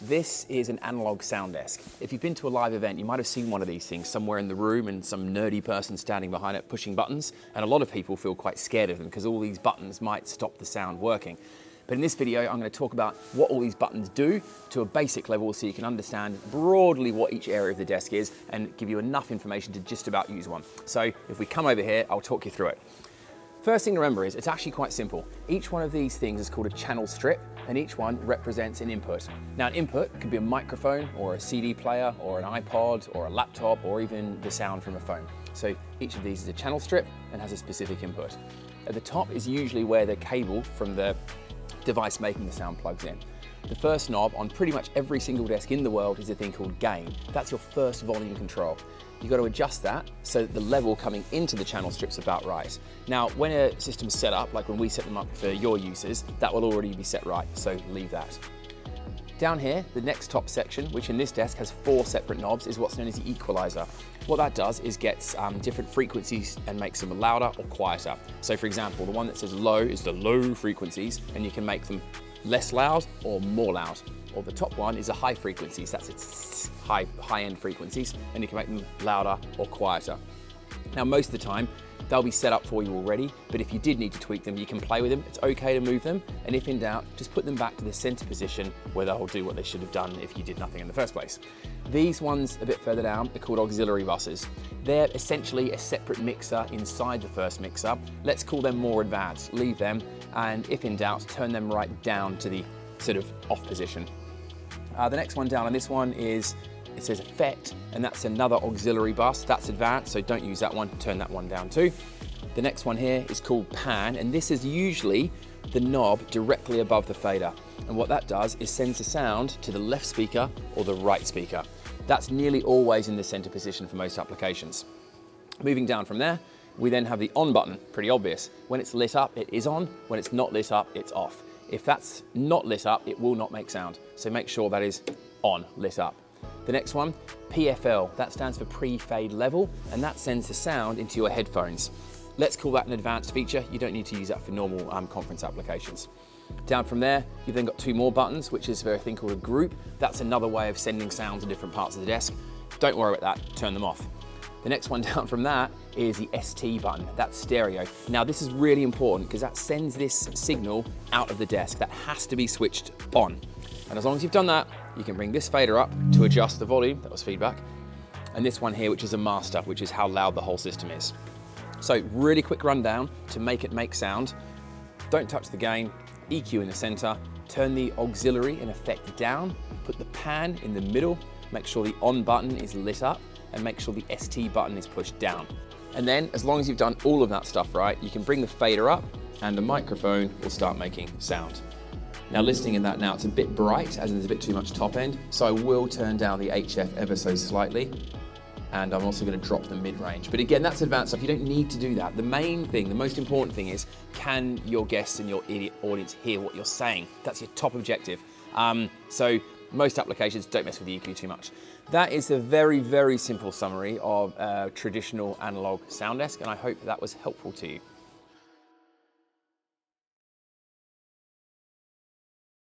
This is an analog sound desk. If you've been to a live event, you might have seen one of these things somewhere in the room and some nerdy person standing behind it pushing buttons, and a lot of people feel quite scared of them because all these buttons might stop the sound working. But in this video, I'm going to talk about what all these buttons do to a basic level so you can understand broadly what each area of the desk is and give you enough information to just about use one. So if we come over here, I'll talk you through it. First thing to remember is it's actually quite simple. Each one of these things is called a channel strip, and each one represents an input. Now, an input could be a microphone or a CD player or an iPod or a laptop or even the sound from a phone. So each of these is a channel strip and has a specific input. At the top is usually where the cable from the device making the sound plugs in. The first knob on pretty much every single desk in the world is a thing called gain. That's your first volume control. You've got to adjust that so that the level coming into the channel strip's about right. Now, when a system's set up, like when we set them up for your uses, that will already be set right, so leave that. Down here, the next top section, which in this desk has 4 separate knobs, is what's known as the equalizer. What that does is gets different frequencies and makes them louder or quieter. So for example, the one that says low is the low frequencies, and you can make them less loud or more loud. Or the top one is a high frequencies, that's its high-end frequencies, and you can make them louder or quieter. Now, most of the time, they'll be set up for you already, but if you did need to tweak them, you can play with them. It's okay to move them, and if in doubt, just put them back to the center position where they'll do what they should have done if you did nothing in the first place. These ones a bit further down are called auxiliary buses. They're essentially a separate mixer inside the first mixer. Let's call them more advanced. Leave them, and if in doubt, turn them right down to the sort of off position. The next one down on this one is, it says effect, and that's another auxiliary bus. That's advanced, so don't use that one, turn that one down too. The next one here is called pan, and this is usually the knob directly above the fader. And what that does is sends the sound to the left speaker or the right speaker. That's nearly always in the center position for most applications. Moving down from there, we then have the on button, pretty obvious. When it's lit up, it is on. When it's not lit up, it's off. If that's not lit up, it will not make sound. So make sure that is on, lit up. The next one, PFL, that stands for pre-fade level, and that sends the sound into your headphones. Let's call that an advanced feature. You don't need to use that for normal conference applications. Down from there, you've then got 2 more buttons, which is for a thing called a group. That's another way of sending sound to different parts of the desk. Don't worry about that, turn them off. The next one down from that is the ST button, that's stereo. Now this is really important because that sends this signal out of the desk. That has to be switched on. And as long as you've done that, you can bring this fader up to adjust the volume, that was feedback, and this one here, which is a master, which is how loud the whole system is. So really quick rundown to make it make sound. Don't touch the gain, EQ in the center, turn the auxiliary and effect down, put the pan in the middle, make sure the on button is lit up, and make sure the ST button is pushed down. And then, as long as you've done all of that stuff right, you can bring the fader up and the microphone will start making sound. Now, listening in that now, it's a bit bright, as in there's a bit too much top end, so I will turn down the HF ever so slightly, and I'm also going to drop the mid-range. But again, that's advanced stuff, you don't need to do that. The main thing, the most important thing is, can your guests and your audience hear what you're saying? That's your top objective. So most applications don't mess with the EQ too much. That is a very, very simple summary of a traditional analog sound desk, and I hope that was helpful to you.